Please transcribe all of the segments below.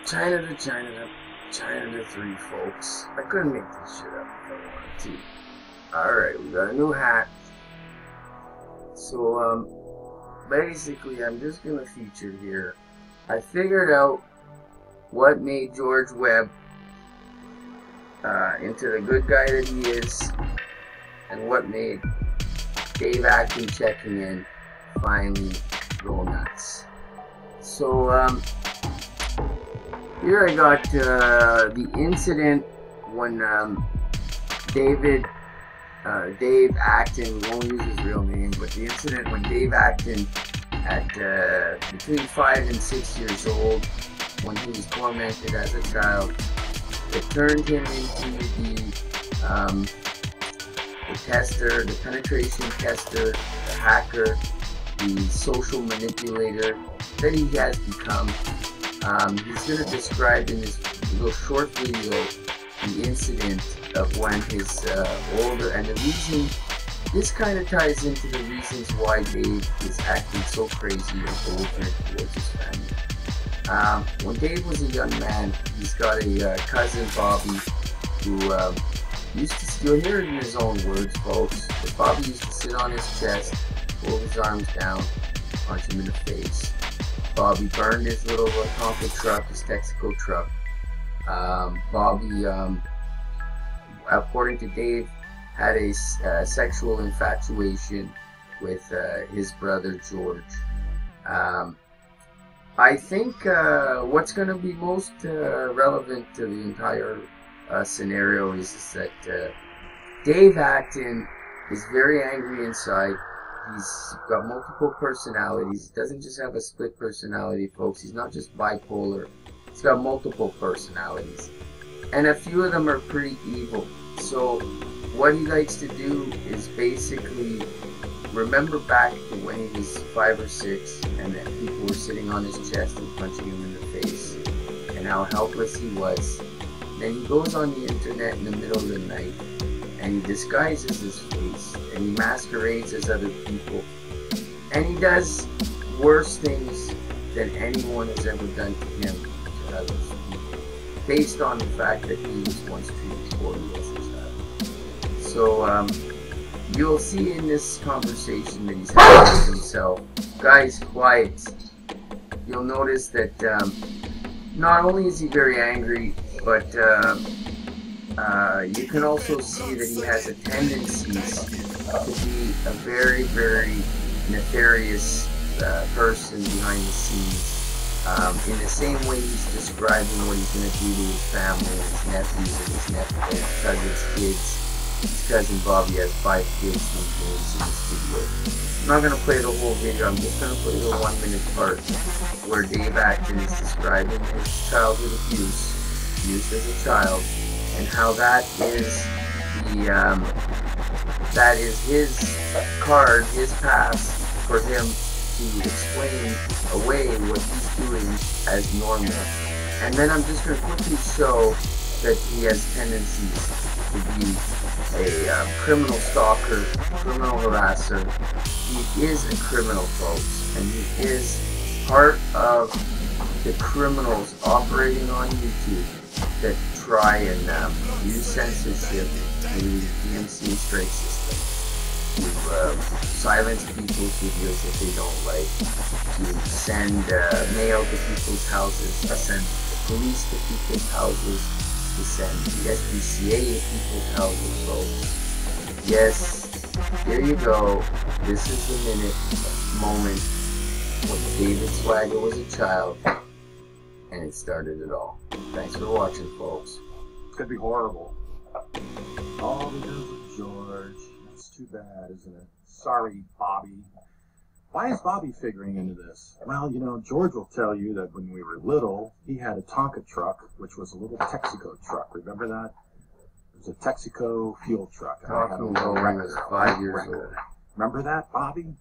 China to China to China to 3, folks. I couldn't make this shit up if I wanted to. Alright, we got a new hat. So, basically, I'm just gonna feature here. I figured out what made George Webb into the good guy that he is, and what made Dave Acton checking in finally go nuts. So, here I got the incident when Dave Acton, won't use his real name, but the incident when Dave Acton, at between 5 and 6 years old, when he was tormented as a child, it turned him into the tester, the penetration tester, the hacker, the social manipulator that he has become. He's going to describe in this little short video the incident of when his older, and the reason, this kind of ties into the reasons why Dave is acting so crazy and belligerent towards his family. When Dave was a young man, he's got a cousin, Bobby, who used to, you'll hear it in his own words, folks, but Bobby used to sit on his chest, pull his arms down, punch him in the face. Bobby burned his little Tonka truck, his Texaco truck. Bobby, according to Dave, had a sexual infatuation with his brother George. I think what's going to be most relevant to the entire scenario is that Dave Acton is very angry inside. He's got multiple personalities. He doesn't just have a split personality, folks. He's not just bipolar. He's got multiple personalities. And a few of them are pretty evil. So what he likes to do is basically remember back to when he was 5 or 6 and that people were sitting on his chest and punching him in the face and how helpless he was. Then he goes on the internet in the middle of the night and he disguises his face and he masquerades as other people, and he does worse things than anyone has ever done to him to others people, based on the fact that he was once treated poorly as a child. So you'll see in this conversation that he's having with himself, guys, quiet, you'll notice that not only is he very angry, but you can also see that he has a tendency to be a very, very nefarious person behind the scenes. In the same way he's describing what he's going to do to his family, his nephews, and his cousin's kids. His cousin Bobby has 5 kids in this video. I'm not going to play the whole video, I'm just going to play the 1-minute part where Dave Acton is describing his childhood abuse, used as a child, and how that is his card, his pass for him to explain away what he's doing as normal. And then I'm just going to quickly show that he has tendencies to be a criminal stalker, criminal harasser. He is a criminal, folks, and he is part of the criminals operating on YouTube that try and use censorship through the DMC strike system to silence people's videos that they don't like, to send mail to people's houses, to send the police to people's houses, to send the SPCA to people's houses, folks. Yes, here you go. This is the moment when David Swagger was a child, and it started it all. Thanks for watching, folks. It's gonna be horrible. All because of George. That's too bad, isn't it? Sorry, Bobby. Why is Bobby figuring into this? Well, you know, George will tell you that when we were little, he had a Tonka truck, which was a little Texaco truck. Remember that? It was a Texaco fuel truck. And I had a little record. 5 years old. Remember that, Bobby?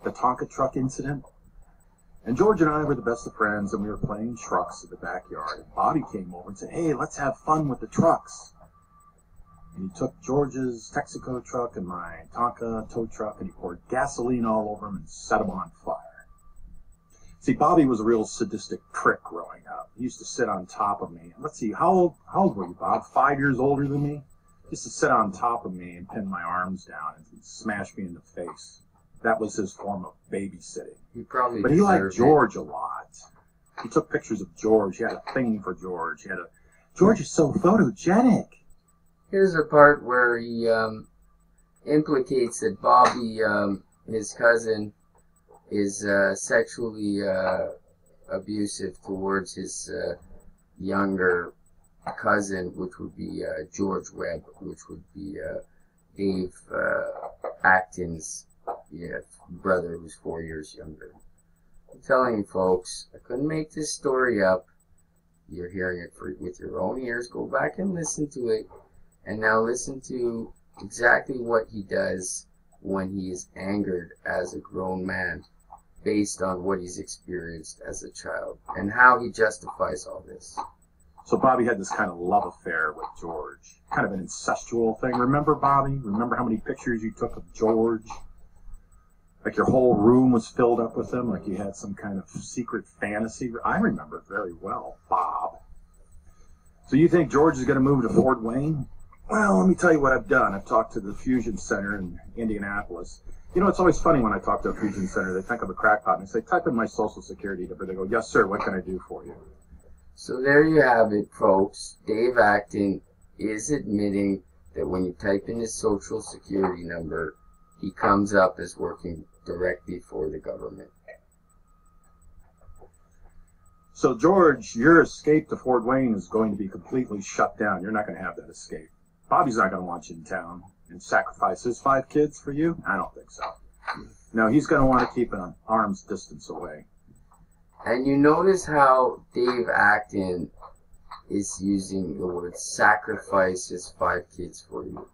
The Tonka truck incident? And George and I were the best of friends, and we were playing trucks in the backyard. And Bobby came over and said, "Hey, let's have fun with the trucks." And he took George's Texaco truck and my Tonka tow truck, and he poured gasoline all over them and set them on fire. See, Bobby was a real sadistic prick growing up. He used to sit on top of me. Let's see, how old were you, Bob? 5 years older than me? He used to sit on top of me and pin my arms down and smash me in the face. That was his form of babysitting. But he liked George a lot. He took pictures of George. He had a thing for George. George is so photogenic. Here's a part where he implicates that Bobby, his cousin, is sexually abusive towards his younger cousin, which would be George Webb, which would be Dave Acton's brother, who's 4 years younger. I'm telling you, folks, I couldn't make this story up. You're hearing it with your own ears. Go back and listen to it. And now listen to exactly what he does when he is angered as a grown man based on what he's experienced as a child and how he justifies all this. So Bobby had this kind of love affair with George, kind of an incestual thing. Remember, Bobby? Remember how many pictures you took of George? Like your whole room was filled up with him, like you had some kind of secret fantasy. I remember it very well, Bob. So you think George is going to move to Fort Wayne? Well, let me tell you what I've done. I've talked to the Fusion Center in Indianapolis. You know, it's always funny when I talk to a Fusion Center. They think I'm a crackpot and they say, type in my social security number. They go, yes, sir, what can I do for you? So there you have it, folks. Dave Acton is admitting that when you type in his social security number, he comes up as working directly for the government. So, George, your escape to Fort Wayne is going to be completely shut down. You're not going to have that escape. Bobby's not going to want you in town and sacrifice his 5 kids for you. I don't think so. No, he's going to want to keep an arm's distance away. And you notice how Dave Acton is using the word sacrifice his 5 kids for you.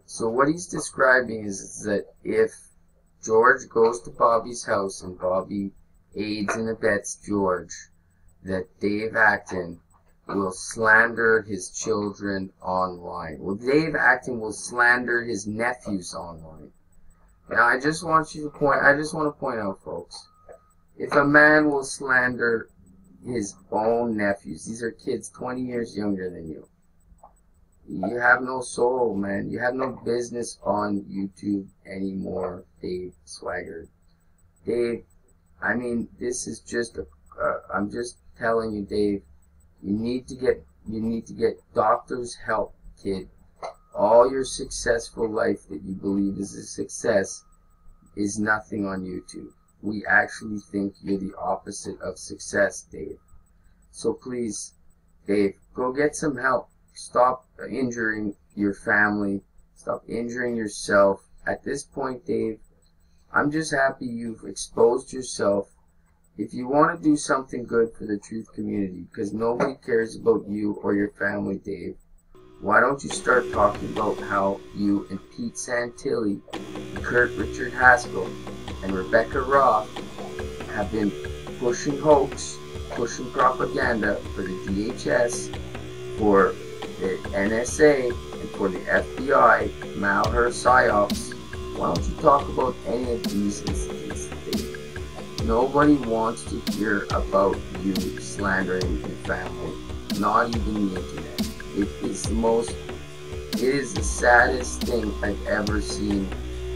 So what he's describing is that if George goes to Bobby's house and Bobby aids and abets George, that Dave Acton will slander his children online. Well, Dave Acton will slander his nephews online. Now, I just want to point out, folks, if a man will slander his own nephews, these are kids 20 years younger than you, you have no soul, man. You have no business on YouTube anymore, Dave Swagger. Dave, I mean, this is just I'm just telling you, Dave, you need to get doctor's help, kid. All your successful life that you believe is a success is nothing on YouTube. We actually think you're the opposite of success, Dave. So please, Dave, go get some help. Stop injuring your family. Stop injuring yourself. At this point, Dave, I'm just happy you've exposed yourself. If you want to do something good for the truth community, because nobody cares about you or your family, Dave, why don't you start talking about how you and Pete Santilli, Kurt Richard Haskell, and Rebecca Roth have been pushing hoax, pushing propaganda for the DHS, for the NSA, and for the FBI, Malheur PsyOps. Why don't you talk about any of these incidents, Dave? Nobody wants to hear about you slandering your family, not even the internet. It is the saddest thing I've ever seen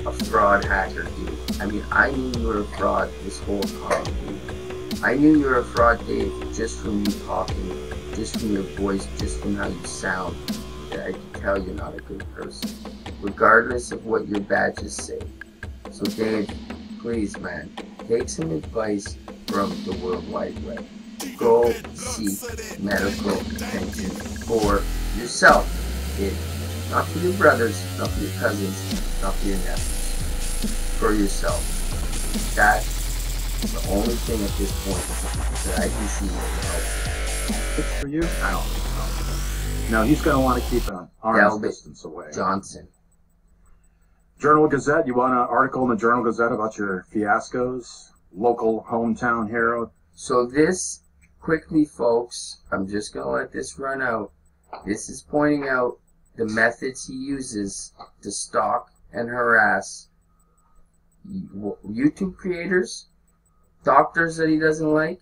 a fraud hacker do. I mean, I knew you were a fraud this whole time, dude. I knew you were a fraud, Dave, just from you talking, just from your voice, just from how you sound. I can tell you're not a good person, regardless of what your badges say. So, Dave, please, man, take some advice from the World Wide Web. Go seek medical attention for yourself, kid. Not for your brothers, not for your cousins, not for your nephews. For yourself. That is the only thing at this point that I can see that will help you. It's for you? I don't think so. No, he's going to want to keep an arm's distance away. Johnson. Journal Gazette, you want an article in the Journal Gazette about your fiascos? Local hometown hero? So this, quickly folks, I'm just going to let this run out. This is pointing out the methods he uses to stalk and harass YouTube creators, doctors that he doesn't like.